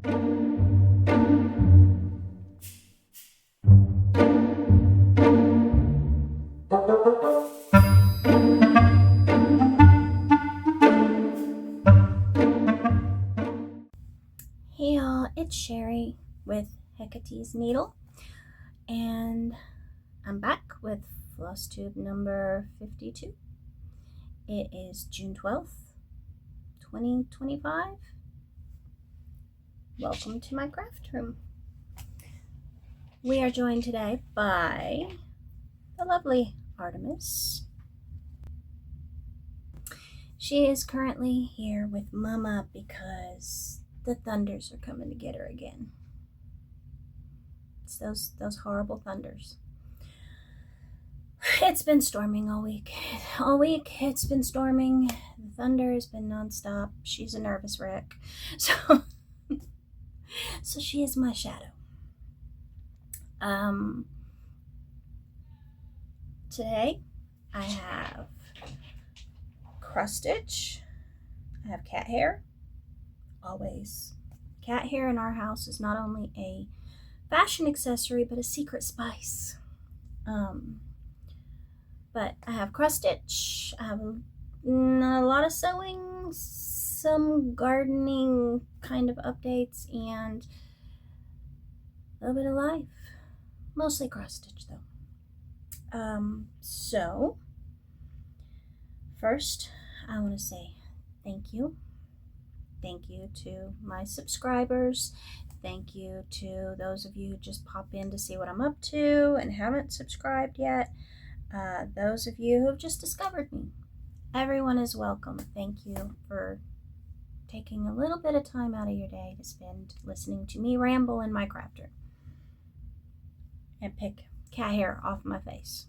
Hey y'all, it's Sherry with Hecate's Needle, and I'm back with Flosstube number 52. It is June 12th, 2025. Welcome to my craft room. We are joined today by the lovely Artemis. She is currently here with Mama because the thunders are coming to get her again. It's those horrible thunders. It's been storming all week. All week it's been storming. The thunder has been nonstop. She's a nervous wreck. So she is my shadow. Today I have cross stitch. I have cat hair. Always. Cat hair in our house is not only a fashion accessory but a secret spice. But I have cross stitch. I have a lot of sewing, some gardening kind of updates, and a little bit of life. Mostly cross stitch though. So first I want to say thank you. Thank you to my subscribers. Thank you to those of you who just pop in to see what I'm up to and haven't subscribed yet. Those of you who have just discovered me. Everyone is welcome. Thank you for taking a little bit of time out of your day to spend listening to me ramble in my crafter and pick cat hair off my face.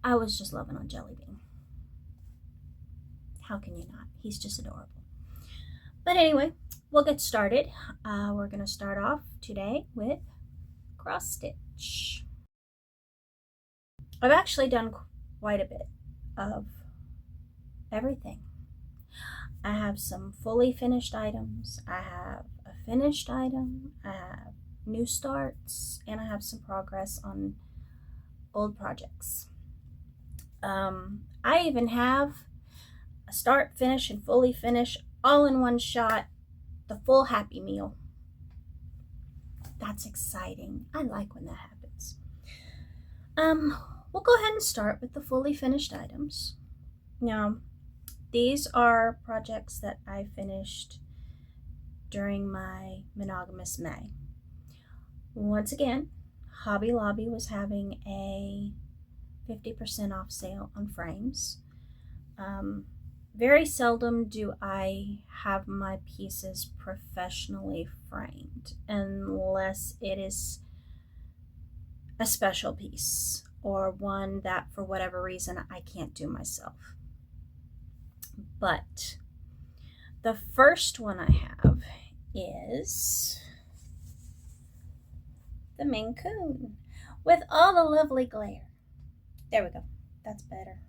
I was just loving on Jelly Bean. How can you not? He's just adorable. But anyway, we'll get started. We're going to start off today with cross stitch. I've actually done quite a bit of everything. I have some fully finished items. I have a finished item. I have new starts, and I have some progress on old projects. I even have a start, finish, and fully finish all in one shot, the full Happy Meal. That's exciting. I like when that happens. We'll go ahead and start with the fully finished items. Now, these are projects that I finished during my monogamous May. Once again, Hobby Lobby was having a 50% off sale on frames. Very seldom do I have my pieces professionally framed unless it is a special piece or one that for whatever reason I can't do myself. But the first one I have is the Maine Coon with all the lovely glare. There we go. That's better.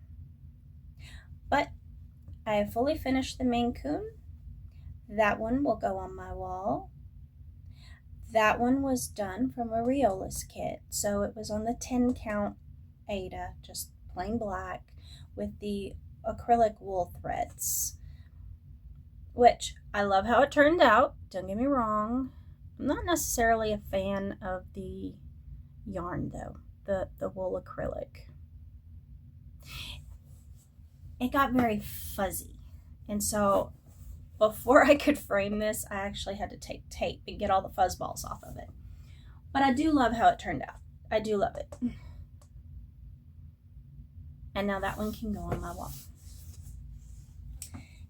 But I have fully finished the Maine Coon. That one will go on my wall. That one was done from a Riolis kit. So it was on the 10 count Ada, just plain black with the acrylic wool threads, which I love how it turned out. Don't get me wrong. I'm not necessarily a fan of the yarn though, the wool acrylic. It got very fuzzy, and so before I could frame this, I actually had to take tape and get all the fuzz balls off of it. But I do love how it turned out. I do love it. And now that one can go on my wall.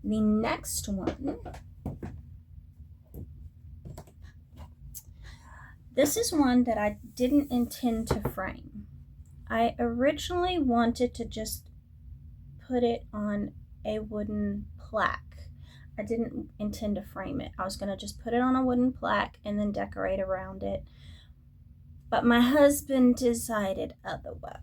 The next one, this is one that I didn't intend to frame. I originally wanted to just put it on a wooden plaque. I didn't intend to frame it. I was going to just put it on a wooden plaque and then decorate around it. But my husband decided otherwise.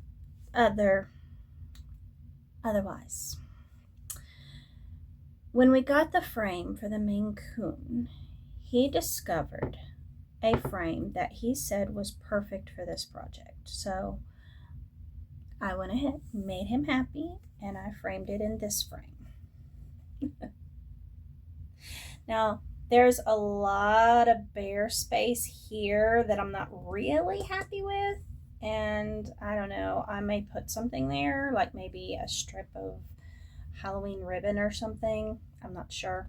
When we got the frame for the Maine Coon, he discovered a frame that he said was perfect for this project. So I went ahead, made him happy, and I framed it in this frame. Now, there's a lot of bare space here that I'm not really happy with. And I don't know, I may put something there, like maybe a strip of Halloween ribbon or something. I'm not sure.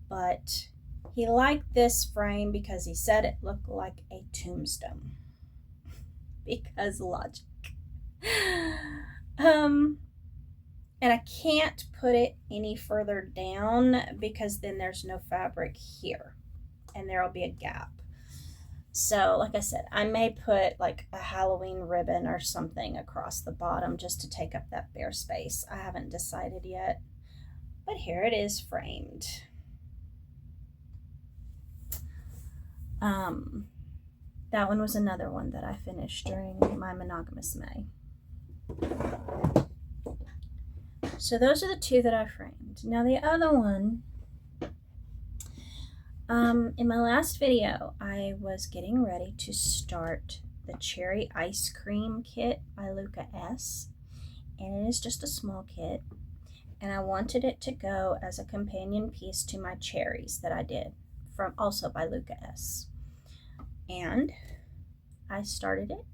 But he liked this frame because he said it looked like a tombstone. Because logic. And I can't put it any further down because then there's no fabric here and there'll be a gap. So like I said, I may put like a Halloween ribbon or something across the bottom just to take up that bare space. I haven't decided yet, but here it is framed. That one was another one that I finished during my monogamous May. So those are the two that I framed. Now the other one, in my last video, I was getting ready to start the Cherry Ice Cream kit by Luca S. And it is just a small kit. And I wanted it to go as a companion piece to my cherries that I did, from also by Luca S. And I started it,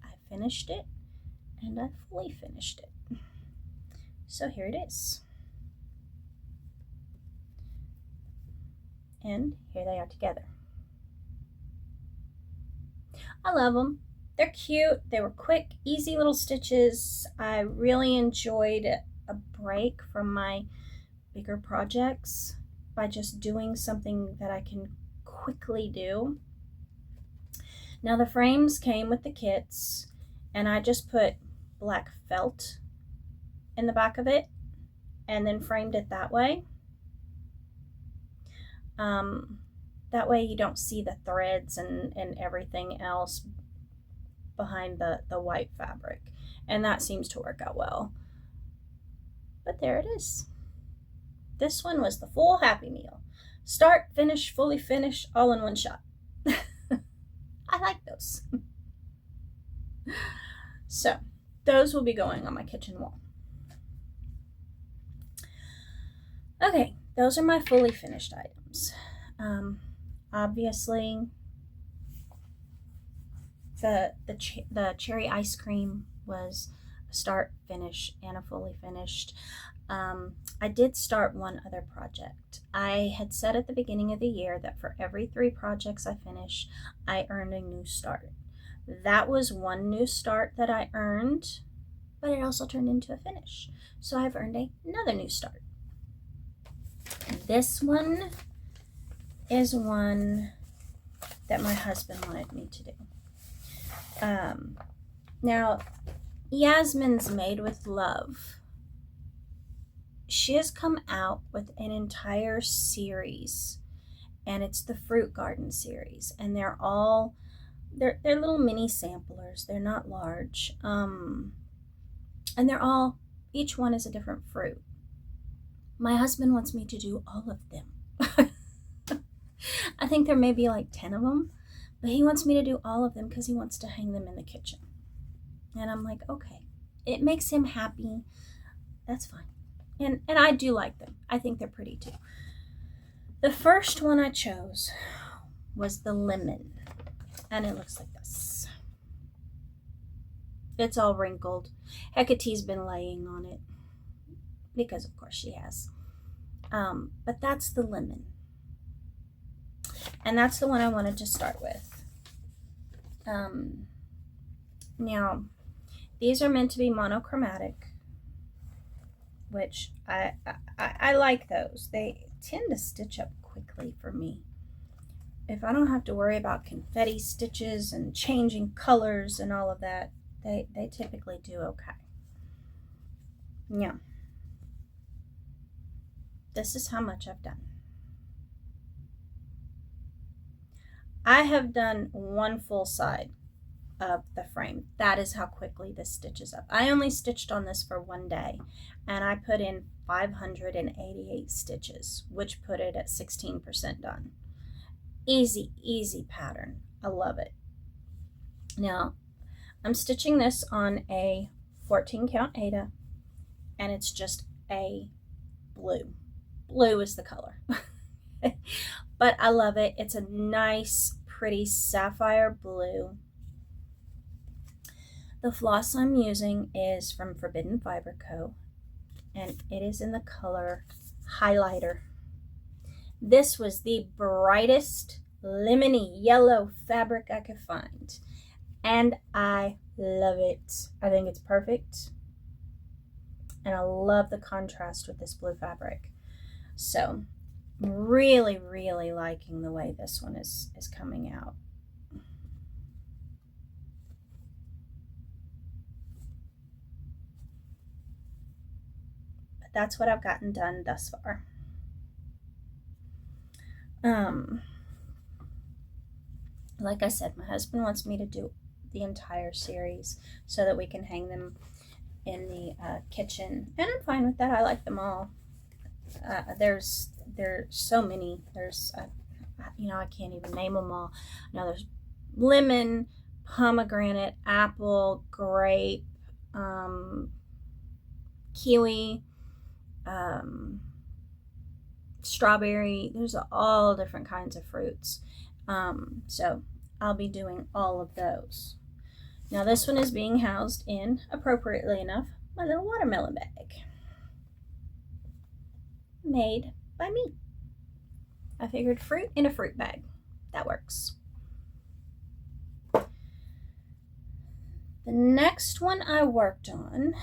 I finished it, and I fully finished it. So here it is. And here they are together. I love them. They're cute. They were quick, easy little stitches. I really enjoyed a break from my bigger projects by just doing something that I can quickly do. Now the frames came with the kits, and I just put black felt in the back of it and then framed it that way. That way you don't see the threads and everything else behind the white fabric, and that seems to work out well. But there it is. This one was the full Happy Meal. Start, finish, fully finish, all in one shot. I like those. So those will be going on my kitchen wall. Okay, those are my fully finished items. Obviously, the cherry ice cream was a start, finish, and a fully finished. I did start one other project. I had said at the beginning of the year that for every 3 projects I finish, I earned a new start. That was one new start that I earned, but it also turned into a finish. So I've earned another new start. This one is one that my husband wanted me to do. Now, Yasmin's Made with Love. She has come out with an entire series, and it's the Fruit Garden series, and they're little mini samplers. They're not large, and each one is a different fruit. My husband wants me to do all of them. I think there may be like 10 of them, but he wants me to do all of them because he wants to hang them in the kitchen. And I'm like, okay, it makes him happy. That's fine. And I do like them. I think they're pretty too. The first one I chose was the lemon, and it looks like this. It's all wrinkled. Hecate's been laying on it because of course she has. But that's the lemon. And that's the one I wanted to start with. Now, these are meant to be monochromatic, which I like those. They tend to stitch up quickly for me. If I don't have to worry about confetti stitches and changing colors and all of that, they typically do okay. Yeah. This is how much I've done. I have done one full side of the frame. That is how quickly this stitches up. I only stitched on this for one day, and I put in 588 stitches, which put it at 16% done. Easy, easy pattern. I love it. Now, I'm stitching this on a 14 count Aida, and it's just a blue. Blue is the color. But I love it. It's a nice, pretty sapphire blue. The floss I'm using is from Forbidden Fiber Co., and it is in the color Highlighter. This was the brightest lemony yellow fabric I could find, and I love it. I think it's perfect, and I love the contrast with this blue fabric. So I'm really, really liking the way this one is coming out. But that's what I've gotten done thus far. Like I said, my husband wants me to do the entire series so that we can hang them in the kitchen, and I'm fine with that. I like them all. There's so many. There's I can't even name them all. Now there's lemon, pomegranate, apple, grape, kiwi, strawberry. There's all different kinds of fruits. So I'll be doing all of those. Now this one is being housed in, appropriately enough, my little watermelon bag. Made by me. I figured fruit in a fruit bag. That works. The next one I worked on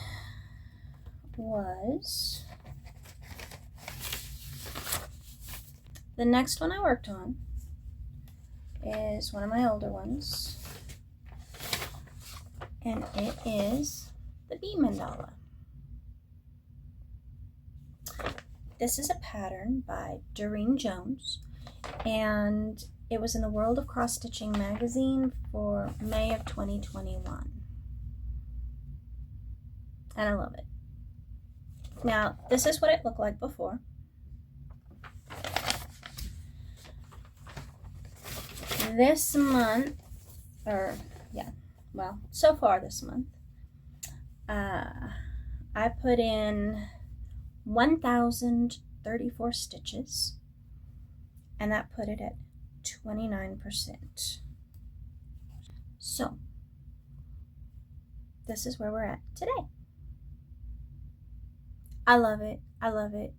was is one of my older ones, and it is the bee mandala. This is a pattern by Doreen Jones, and it was in the World of Cross Stitching magazine for May of 2021, and I love it. Now this is what it looked like before. This month, so far this month, I put in 1,034 stitches, and that put it at 29%. So this is where we're at today. I love it. I love it.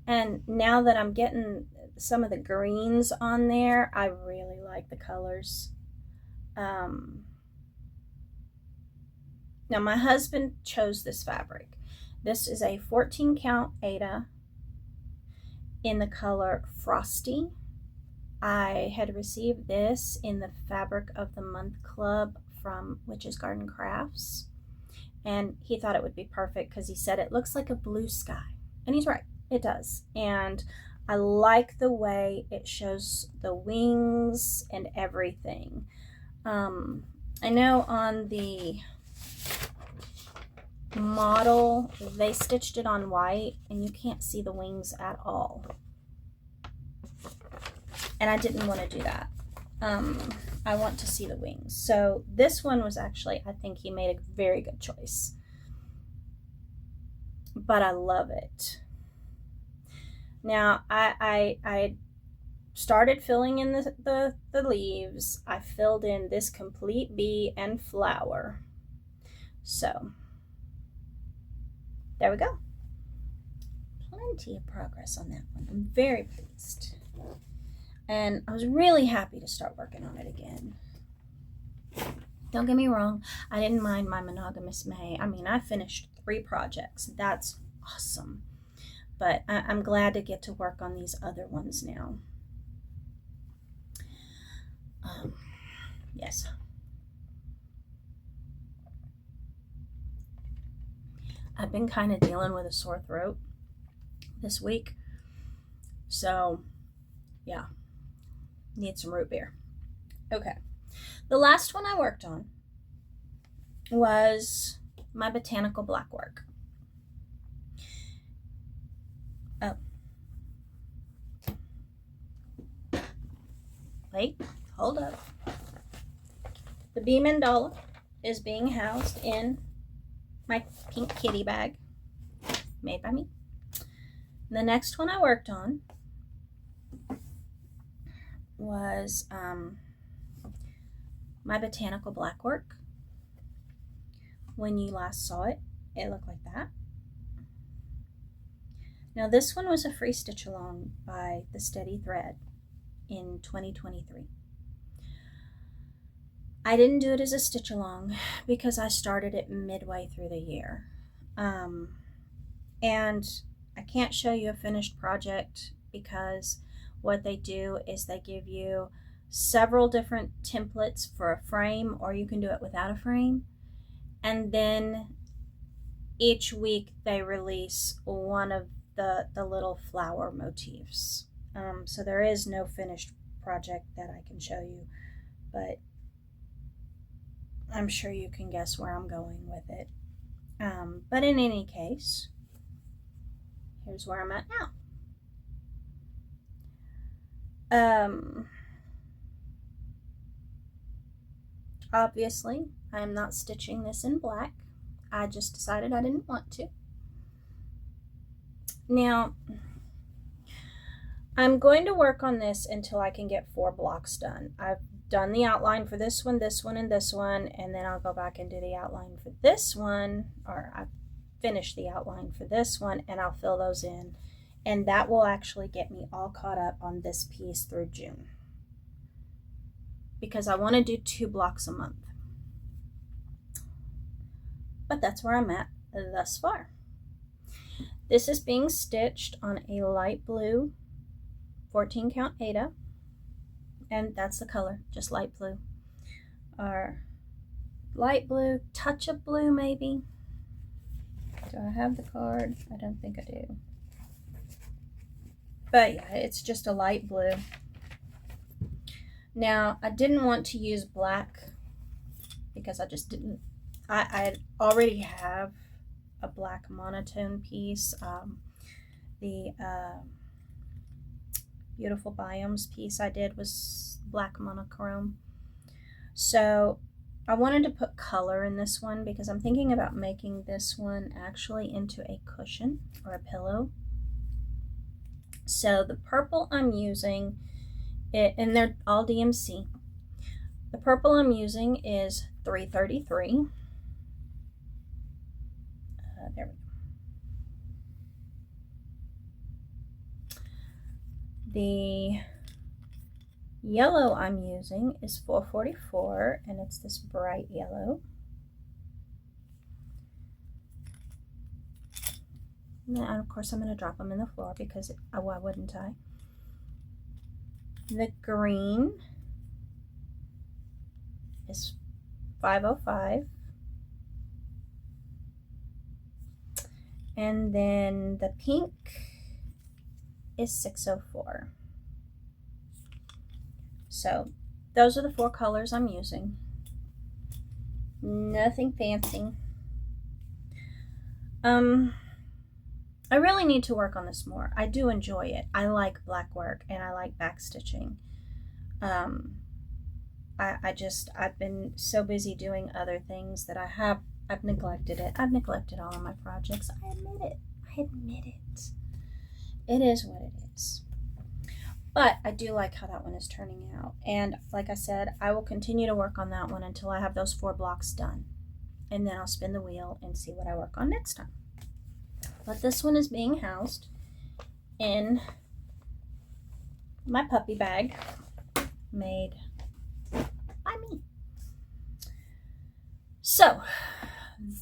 And now that I'm getting some of the greens on there, I really like the colors. Now my husband chose this fabric. This is a 14 count Aida in the color Frosty. I had received this in the Fabric of the Month Club from Witch's Garden Crafts, and he thought it would be perfect because he said it looks like a blue sky, and he's right, it does. And I like the way it shows the wings and everything. I know on the model they stitched it on white and you can't see the wings at all, and I didn't want to do that. I want to see the wings, so this one was actually, I think he made a very good choice, but I love it. Now I started filling in the leaves. I filled in this complete bee and flower, so there we go. Plenty of progress on that one. I'm very pleased. And I was really happy to start working on it again. Don't get me wrong, I didn't mind my monogamous May. I mean, I finished 3 projects. That's awesome. But I'm glad to get to work on these other ones now. Yes. I've been kind of dealing with a sore throat this week, so yeah, need some root beer. Okay, the last one I worked on was my botanical black work. wait, hold up. The bee mandala is being housed in my pink kitty bag made by me. And the next one I worked on was my botanical blackwork. When you last saw it, it looked like that. Now this one was a free stitch along by the Steady Thread in 2023. I didn't do it as a stitch along because I started it midway through the year. And I can't show you a finished project because what they do is they give you several different templates for a frame, or you can do it without a frame. And then each week they release one of the little flower motifs. So there is no finished project that I can show you, but I'm sure you can guess where I'm going with it. But in any case, here's where I'm at now. Obviously, I'm not stitching this in black. I just decided I didn't want to. Now, I'm going to work on this until I can get 4 blocks done. I've done the outline for this one, and this one, and then I'll go back and do the outline for this one, or I've finished the outline for this one, and I'll fill those in. And that will actually get me all caught up on this piece through June, because I want to do 2 blocks a month. But that's where I'm at thus far. This is being stitched on a light blue 14 count Aida, and that's the color, just light blue, or light blue, touch of blue maybe. Do I have the card? I don't think I do. But yeah, it's just a light blue. Now, I didn't want to use black because I just didn't. I already have a black monotone piece. The Beautiful Biomes piece I did was black monochrome. So I wanted to put color in this one because I'm thinking about making this one actually into a cushion or a pillow. So the purple I'm using, and they're all DMC. The purple I'm using is 333. There we go. The yellow I'm using is 444, and it's this bright yellow. And of course I'm going to drop them in the floor because why wouldn't I? The green is 505. And then the pink is 604. So those are the 4 colors I'm using. Nothing fancy. I really need to work on this more. I do enjoy it. I like black work and I like back stitching. I've been so busy doing other things that I've neglected it. I've neglected all of my projects. I admit it. It is what it is. But I do like how that one is turning out. And like I said, I will continue to work on that one until I have those 4 blocks done. And then I'll spin the wheel and see what I work on next time. But this one is being housed in my puppy bag made by me. So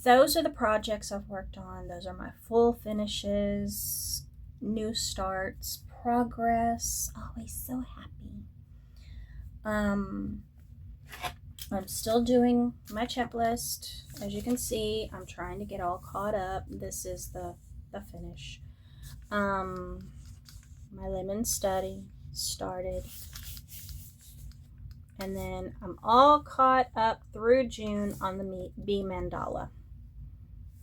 those are the projects I've worked on. Those are my full finishes, new starts, progress. Always so happy. I'm still doing my checklist. As you can see, I'm trying to get all caught up. This is the finish. My lemon study started. And then I'm all caught up through June on the bee mandala.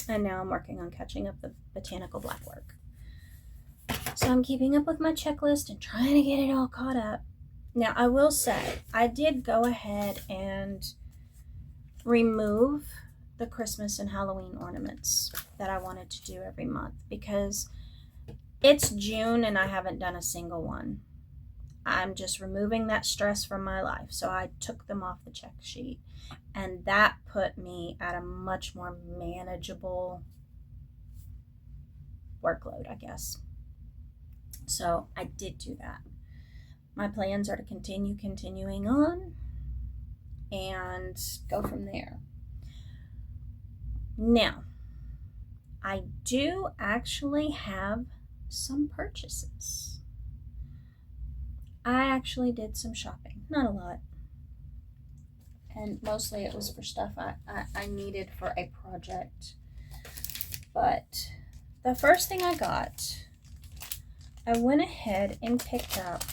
And now I'm working on catching up the botanical blackwork. So I'm keeping up with my checklist and trying to get it all caught up. Now, I will say, I did go ahead and remove the Christmas and Halloween ornaments that I wanted to do every month because it's June and I haven't done a single one. I'm just removing that stress from my life. So I took them off the check sheet, and that put me at a much more manageable workload, I guess. So I did do that. My plans are to continuing on and go from there. Now, I do actually have some purchases. I actually did some shopping, not a lot. And mostly it was for stuff I needed for a project. But the first thing I got, I went ahead and picked up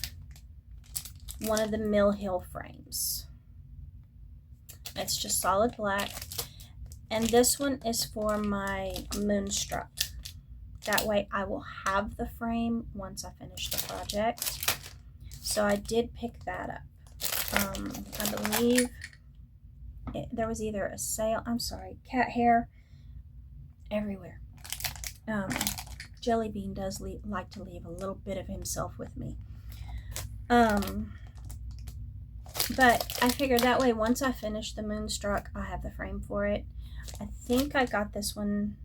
one of the Mill Hill frames. It's just solid black. And this one is for my Moonstruck. That way I will have the frame once I finish the project. So I did pick that up. I believe there was either a sale. I'm sorry, cat hair everywhere. Jelly Bean does like to leave a little bit of himself with me. But I figured that way once I finish the Moonstruck, I have the frame for it. I think I got this one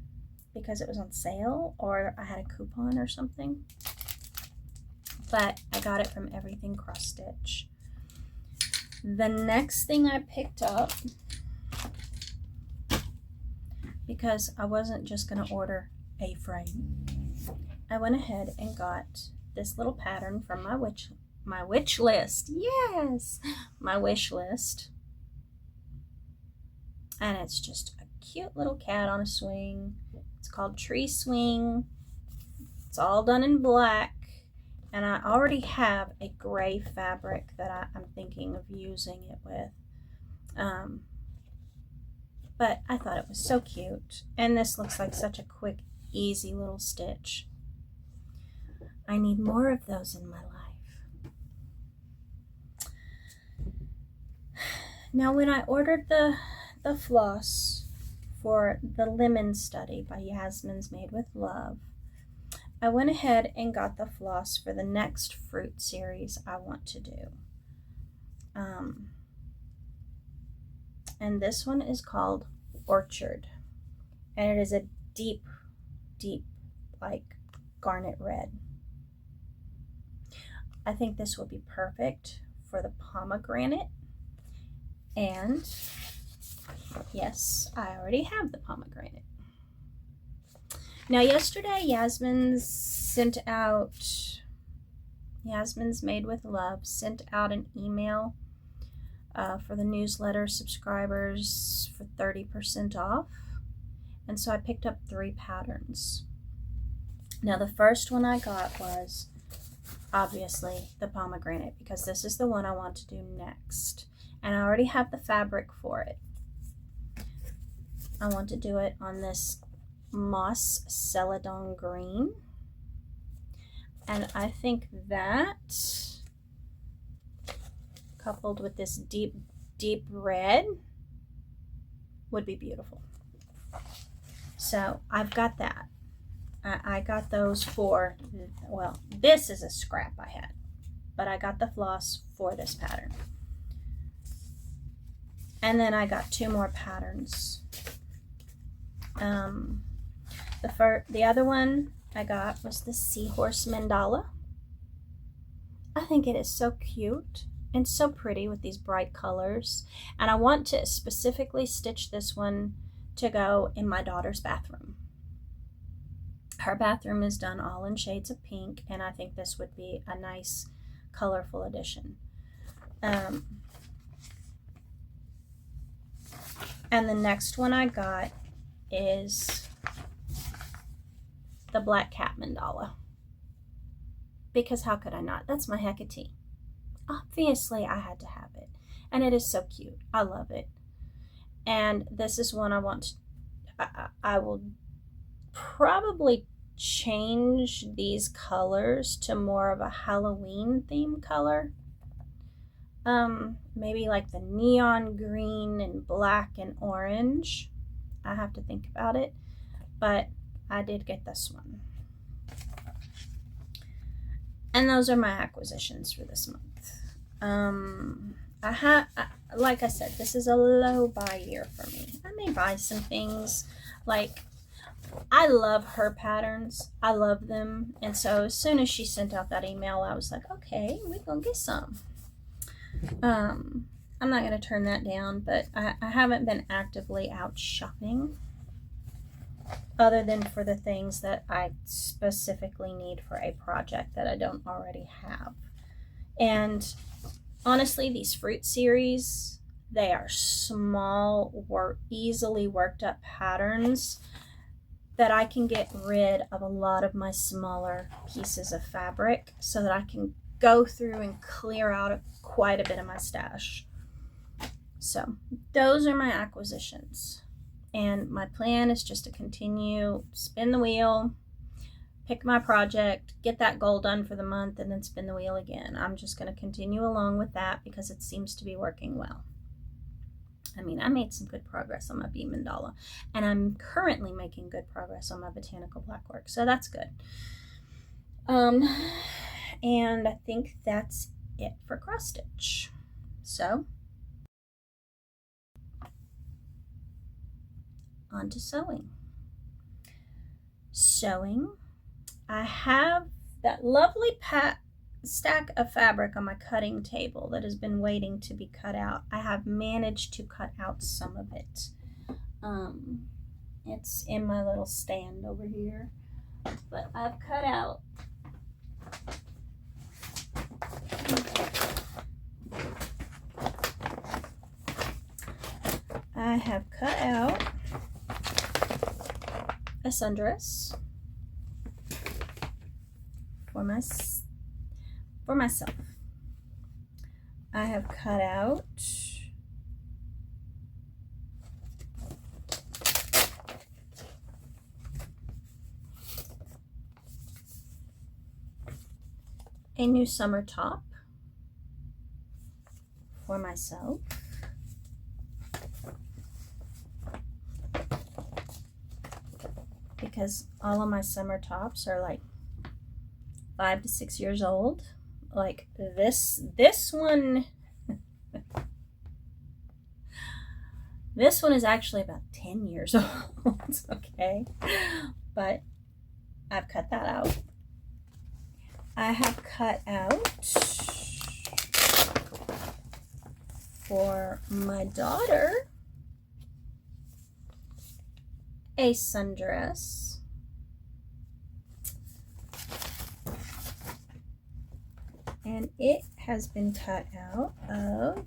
because it was on sale or I had a coupon or something. But I got it from Everything Cross Stitch. The next thing I picked up, because I wasn't just going to order a frame, I went ahead and got this little pattern from my wish list. Yes, my wish list. And it's just a cute little cat on a swing. It's called Tree Swing. It's all done in black. And I already have a gray fabric that I'm thinking of using it with. But I thought it was so cute. And this looks like such a quick, easy little stitch. I need more of those in my life. Now, when I ordered the floss for the Lemon Study by Yasmin's Made with Love, I went ahead and got the floss for the next fruit series I want to do. And this one is called Orchard. And it is a deep, deep, like garnet red. I think this will be perfect for the pomegranate. And yes, I already have the pomegranate. Now, yesterday, Yasmin's Made with Love sent out an email for the newsletter subscribers for 30% off. And so I picked up 3 patterns. Now, the first one I got was obviously the pomegranate because this is the one I want to do next. And I already have the fabric for it. I want to do it on this Moss Celadon green, and I think that coupled with this deep, deep red would be beautiful. So I've got that. I got those for, well, this is a scrap I had, but I got the floss for this pattern. And then I got 2 more patterns. The other one I got was the Seahorse Mandala. I think it is so cute and so pretty with these bright colors. And I want to specifically stitch this one to go in my daughter's bathroom. Her bathroom is done all in shades of pink, and I think this would be a nice, colorful addition. And the next one I got is the Black Cat Mandala. Because how could I not? That's my Hecate. Obviously, I had to have it. And it is so cute. I love it. And this is one I want to... I will probably change these colors to more of a Halloween theme color. maybe like the neon green and black and orange. I have to think about it, but I did get this one. And those are my acquisitions for this month. Like I said, this is a low buy year for me. I may buy some things. Like, I love her patterns. I love them. And so as soon as she sent out that email, I was like, okay, we're gonna get some. I'm not gonna turn that down, but I haven't been actively out shopping other than for the things that I specifically need for a project that I don't already have. And honestly, these fruit series, they are small, easily worked up patterns that I can get rid of a lot of my smaller pieces of fabric so that I can go through and clear out quite a bit of my stash. So those are my acquisitions. And my plan is just to continue, spin the wheel, pick my project, get that goal done for the month, and then spin the wheel again. I'm just going to continue along with that because it seems to be working well. I mean, I made some good progress on my bee mandala, and I'm currently making good progress on my botanical blackwork, so that's good. And I think that's it for cross stitch. So on to sewing. I have that lovely stack of fabric on my cutting table that has been waiting to be cut out. I have managed to cut out some of it. It's in my little stand over here, but I've cut out a sundress for myself. I have cut out a new summer top for myself. Because all of my summer tops are like 5 to 6 years old. Like this one this one is actually about 10 years old. Okay, but I've cut that out. I have cut out for my daughter a sundress. And it has been cut out of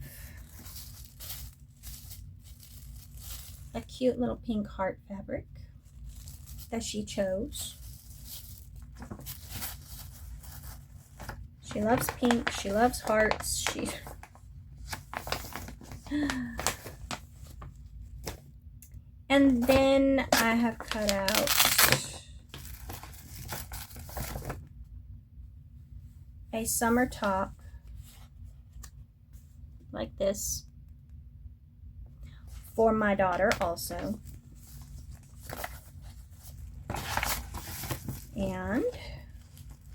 a cute little pink heart fabric that she chose. She loves pink, she loves hearts, and then I have cut out a summer top like this for my daughter also. And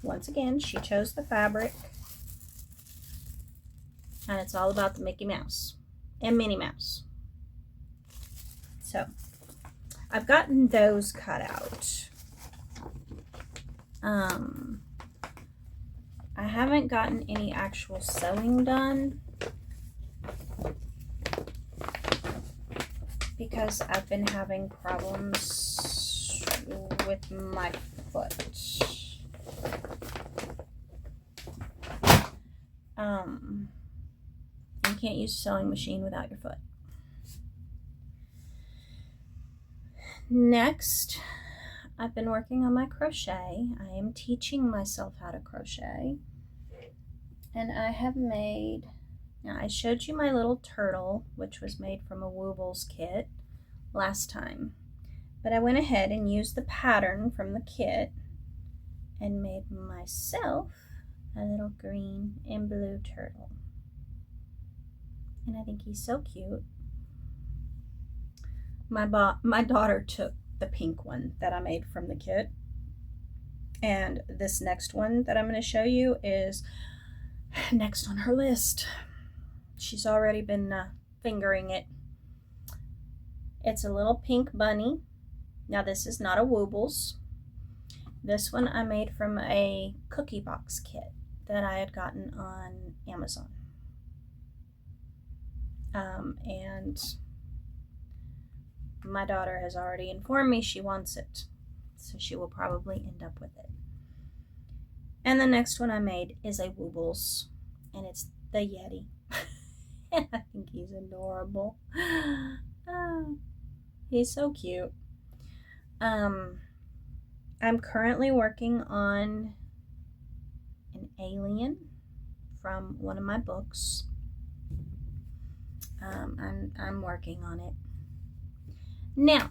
once again, she chose the fabric, and it's all about the Mickey Mouse and Minnie Mouse. So I've gotten those cut out. I haven't gotten any actual sewing done because I've been having problems with my foot. You can't use a sewing machine without your foot. Next, I've been working on my crochet. I am teaching myself how to crochet. And I have made, now I showed you my little turtle, which was made from a Woobles kit last time. But I went ahead and used the pattern from the kit and made myself a little green and blue turtle. and I think he's so cute. My daughter took the pink one that I made from the kit, and this next one that I'm going to show you is next on her list. She's already been fingering it. It's a little pink bunny. Now this is not a Woobles. This one I made from a cookie box kit that I had gotten on Amazon. And my daughter has already informed me she wants it, so she will probably end up with it. And the next one I made is a Woobles, and it's the Yeti. And I think he's adorable. He's so cute. I'm currently working on an alien from one of my books. I'm working on it. Now,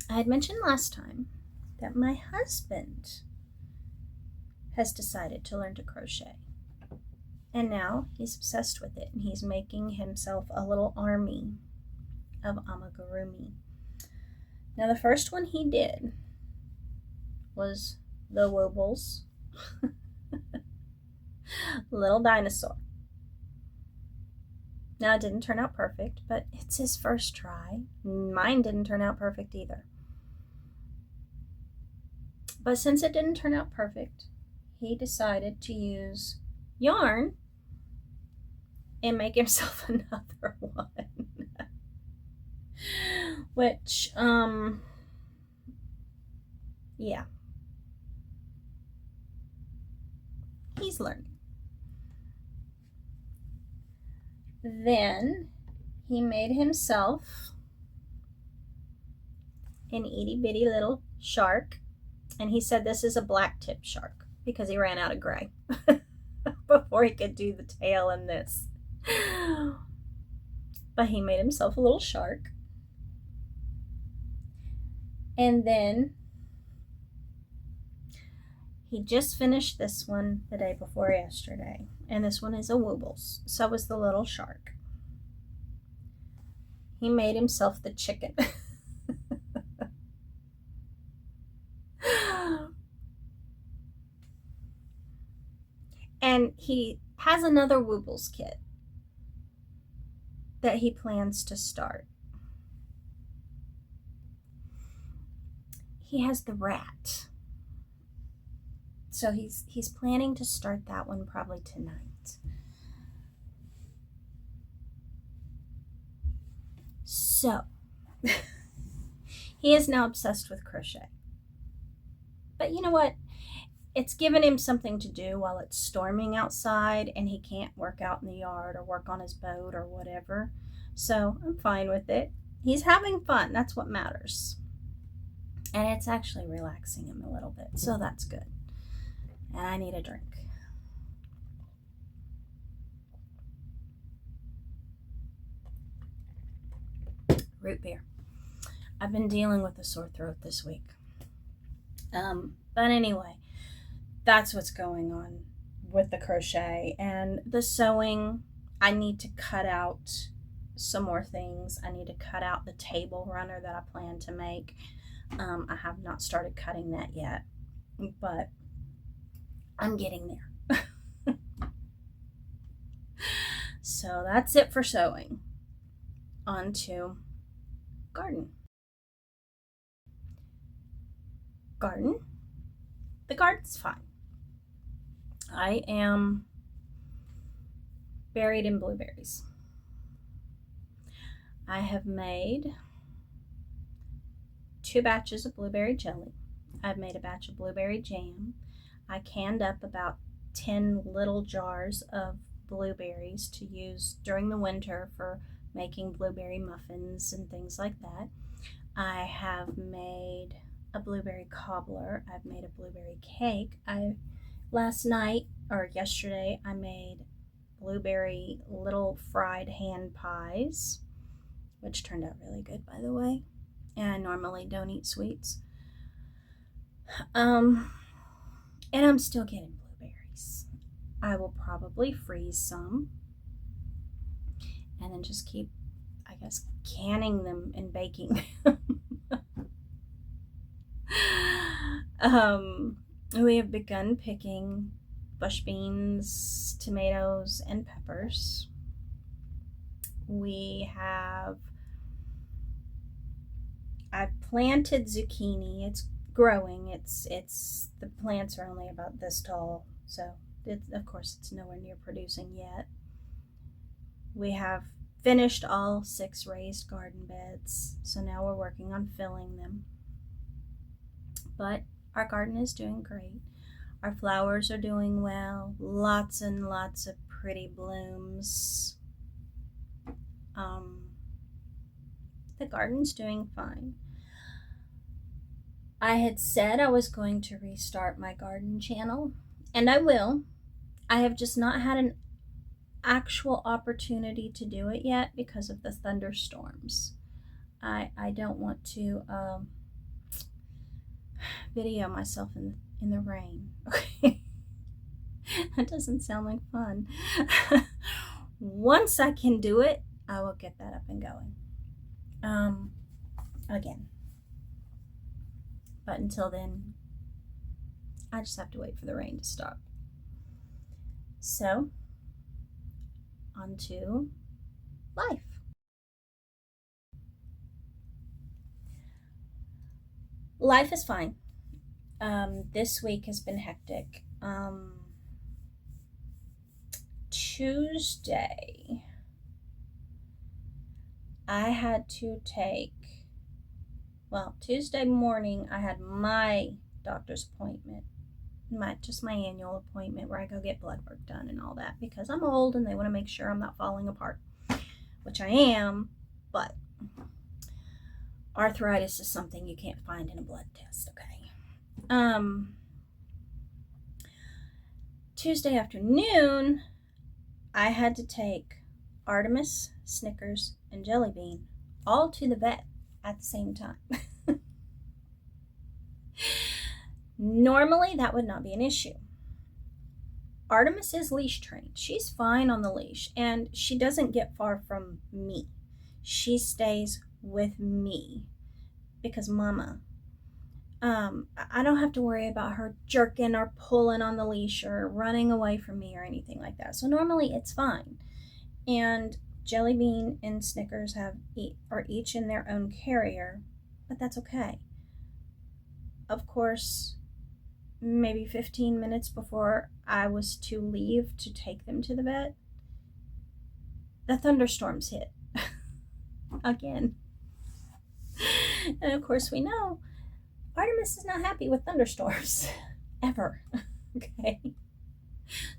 I had mentioned last time that my husband has decided to learn to crochet. And now he's obsessed with it, and he's making himself a little army of amigurumi. Now the first one he did was the Woobles little dinosaur. Now it didn't turn out perfect, but it's his first try. Mine didn't turn out perfect either. But since it didn't turn out perfect, he decided to use yarn and make himself another one. Which, yeah. He's learning. Then he made himself an itty bitty little shark, and he said this is a black tip shark because he ran out of gray before he could do the tail and this. But he made himself a little shark. And then he just finished this one the day before yesterday. And this one is a Woobles. So is the little shark. He made himself the chicken. And he has another Woobles kit that he plans to start. He has the rat. So he's planning to start that one probably tonight. So he is now obsessed with crochet. But you know what? It's given him something to do while it's storming outside and he can't work out in the yard or work on his boat or whatever. So I'm fine with it. He's having fun. That's what matters. And it's actually relaxing him a little bit. So that's good. And I need a drink. Root beer. I've been dealing with a sore throat this week. But anyway, that's what's going on with the crochet and the sewing. I need to cut out some more things. I need to cut out the table runner that I plan to make. I have not started cutting that yet, but I'm getting there. So that's it for sewing. On to garden. The garden's fine. I am buried in blueberries. I have made 2 batches of blueberry jelly. I've made a batch of blueberry jam. I canned up about 10 little jars of blueberries to use during the winter for making blueberry muffins and things like that. I have made a blueberry cobbler. I've made a blueberry cake. Last night or yesterday I made blueberry little fried hand pies, which turned out really good, by the way. And I normally don't eat sweets. And I'm still getting blueberries. I will probably freeze some and then just keep, I guess, canning them and baking. We have begun picking bush beans, tomatoes, and peppers. I've planted zucchini. It's growing. It's the plants are only about this tall, so of course it's nowhere near producing yet. We have finished all 6 raised garden beds, so now we're working on filling them. But our garden is doing great. Our flowers are doing well. Lots and lots of pretty blooms. The garden's doing fine. I had said I was going to restart my garden channel, and I will. I have just not had an actual opportunity to do it yet because of the thunderstorms. I don't want to video myself in the rain. Okay. That doesn't sound like fun. Once I can do it, I will get that up and going again. But until then, I just have to wait for the rain to stop. So, on to life. Life is fine. This week has been hectic. Tuesday, I had to take, Tuesday morning, I had my doctor's appointment, my annual appointment where I go get blood work done and all that because I'm old and they want to make sure I'm not falling apart, which I am, but arthritis is something you can't find in a blood test, okay? Tuesday afternoon, I had to take Artemis, Snickers, and Jelly Bean all to the vet at the same time. Normally, that would not be an issue. Artemis is leash trained. She's fine on the leash, and she doesn't get far from me. She stays with me because Mama. I don't have to worry about her jerking or pulling on the leash or running away from me or anything like that. So normally it's fine. And Jelly Bean and Snickers are each in their own carrier, but that's okay. Of course, maybe 15 minutes before I was to leave to take them to the vet, the thunderstorms hit again. And of course we know Artemis is not happy with thunderstorms ever. Okay.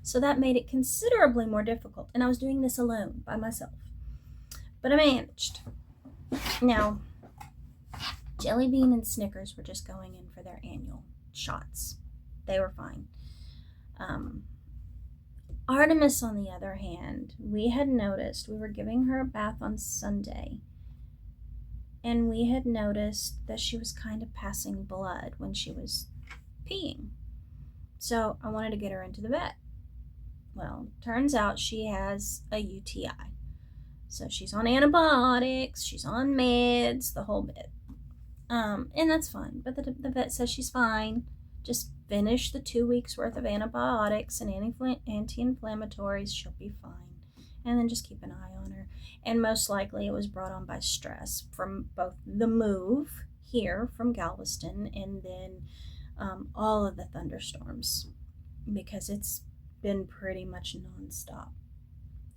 So that made it considerably more difficult. And I was doing this alone by myself. But I managed. Now, Jelly Bean and Snickers were just going in for their annual shots. They were fine. Artemis, on the other hand, we had noticed, we were giving her a bath on Sunday, and we had noticed that she was kind of passing blood when she was peeing. So I wanted to get her into the vet. Well, turns out she has a UTI. So she's on antibiotics, she's on meds, the whole bit. And that's fine. But the vet says she's fine. Just finish the 2 weeks worth of antibiotics and anti-inflammatories. She'll be fine. And then just keep an eye on her. And most likely it was brought on by stress from both the move here from Galveston and then all of the thunderstorms, because it's been pretty much nonstop,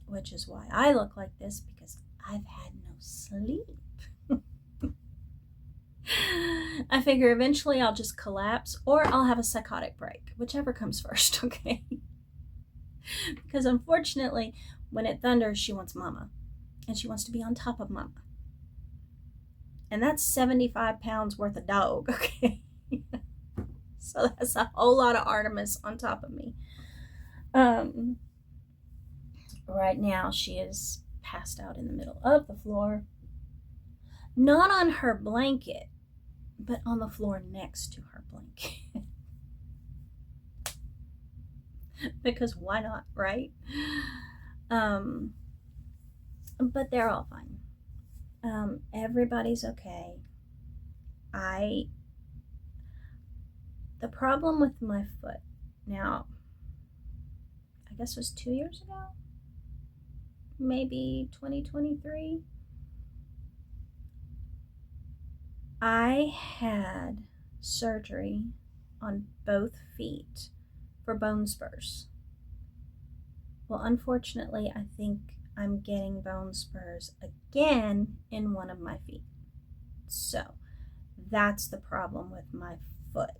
which is why I look like this, because I've had no sleep. I figure eventually I'll just collapse or I'll have a psychotic break, whichever comes first, okay? Because unfortunately, when it thunders, she wants Mama, and she wants to be on top of Mama. And that's 75 pounds worth of dog, okay? So that's a whole lot of Artemis on top of me. Right now, she is passed out in the middle of the floor. Not on her blanket, but on the floor next to her blanket. Because why not, right? but they're all fine. Everybody's okay. The problem with my foot, now, I guess it was 2 years ago, maybe 2023, I had surgery on both feet for bone spurs. Well, unfortunately, I think I'm getting bone spurs again in one of my feet. So that's the problem with my foot.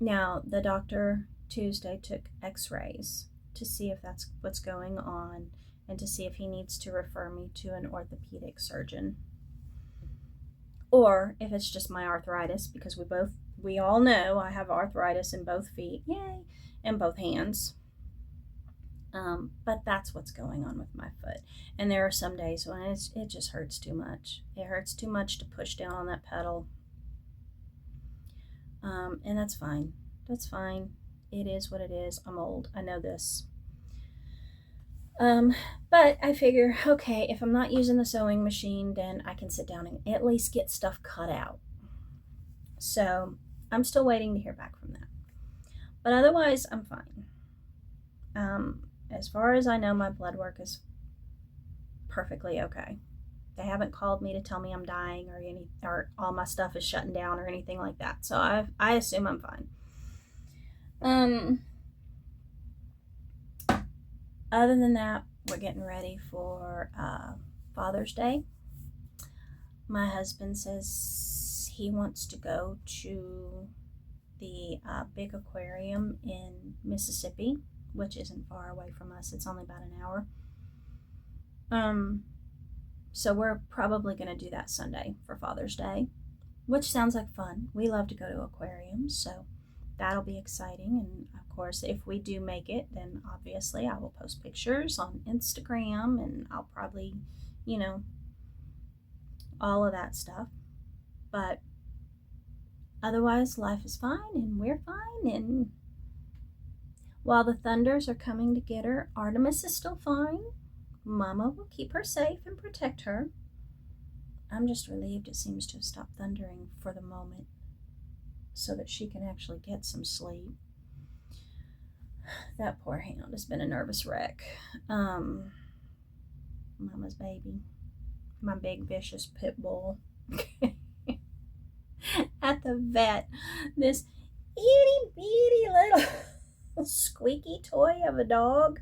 Now, the doctor Tuesday took x-rays to see if that's what's going on and to see if he needs to refer me to an orthopedic surgeon. Or if it's just my arthritis, because we all know I have arthritis in both feet, yay, and both hands. But that's what's going on with my foot. And there are some days when it just hurts too much. It hurts too much to push down on that pedal. And that's fine. That's fine. It is what it is. I'm old. I know this. But I figure, okay, if I'm not using the sewing machine, then I can sit down and at least get stuff cut out. So I'm still waiting to hear back from that. But otherwise, I'm fine. As far as I know, my blood work is perfectly okay. They haven't called me to tell me I'm dying or all my stuff is shutting down or anything like that. So I assume I'm fine. Other than that, we're getting ready for Father's Day. My husband says he wants to go to the big aquarium in Mississippi, which isn't far away from us. It's only about an hour. So we're probably going to do that Sunday for Father's Day, which sounds like fun. We love to go to aquariums, so that'll be exciting. And of course, if we do make it, then obviously I will post pictures on Instagram, and I'll probably, all of that stuff. But otherwise, life is fine, and we're fine. And while the thunders are coming to get her, Artemis is still fine. Mama will keep her safe and protect her. I'm just relieved it seems to have stopped thundering for the moment so that she can actually get some sleep. That poor hound has been a nervous wreck. Mama's baby. My big vicious pit bull. At the vet, this itty bitty little squeaky toy of a dog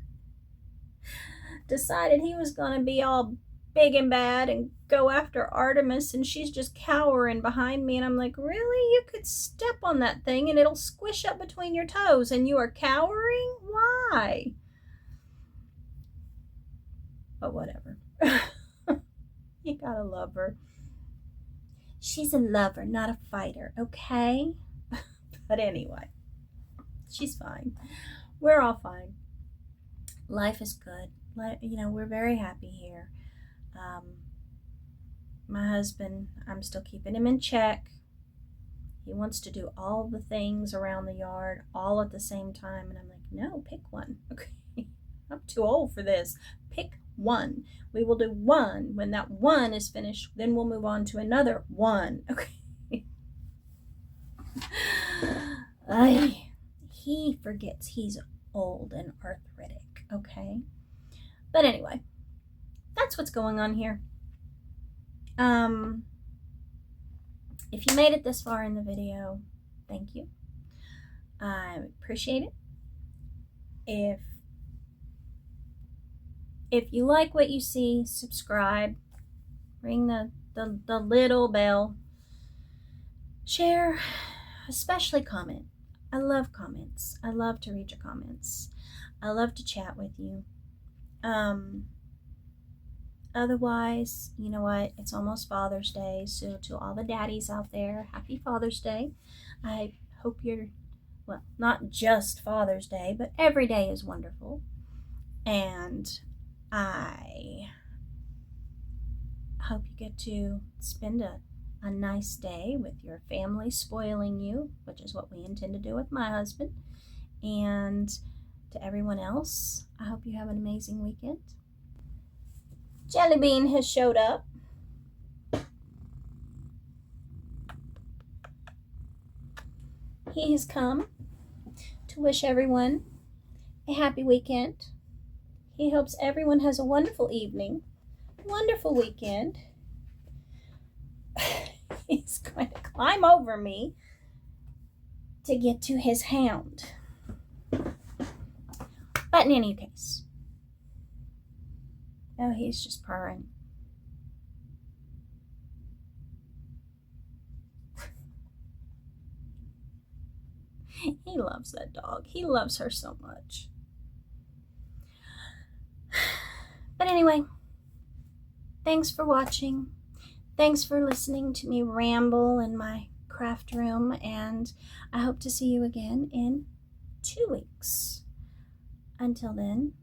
decided he was going to be all big and bad and go after Artemis, and she's just cowering behind me, and I'm like, really? You could step on that thing and it'll squish up between your toes, and you are cowering? Why? But whatever. You gotta love her. She's a lover, not a fighter, okay? But anyway, she's fine. We're all fine. Life is good. We're very happy here. My husband, I'm still keeping him in check. He wants to do all the things around the yard all at the same time. And I'm like, no, pick one. Okay, I'm too old for this. Pick one. We will do one. When that one is finished, then we'll move on to another one. Okay. He forgets he's old and arthritic. Okay. But anyway, that's what's going on here. If you made it this far in the video, thank you. I appreciate it. If you like what you see, subscribe, ring the little bell, share, especially comment. I love comments. I love to read your comments. I love to chat with you. Otherwise, you know what? It's almost Father's Day, so to all the daddies out there, happy Father's Day. I hope not just Father's Day, but every day is wonderful. And I hope you get to spend a nice day with your family spoiling you, which is what we intend to do with my husband. And to to everyone else, I hope you have an amazing weekend. Jellybean has showed up. He has come to wish everyone a happy weekend. He hopes everyone has a wonderful evening, wonderful weekend. He's going to climb over me to get to his hound. But in any case, oh, he's just purring. He loves that dog. He loves her so much. But anyway, thanks for watching. Thanks for listening to me ramble in my craft room, and I hope to see you again in 2 weeks. Until then,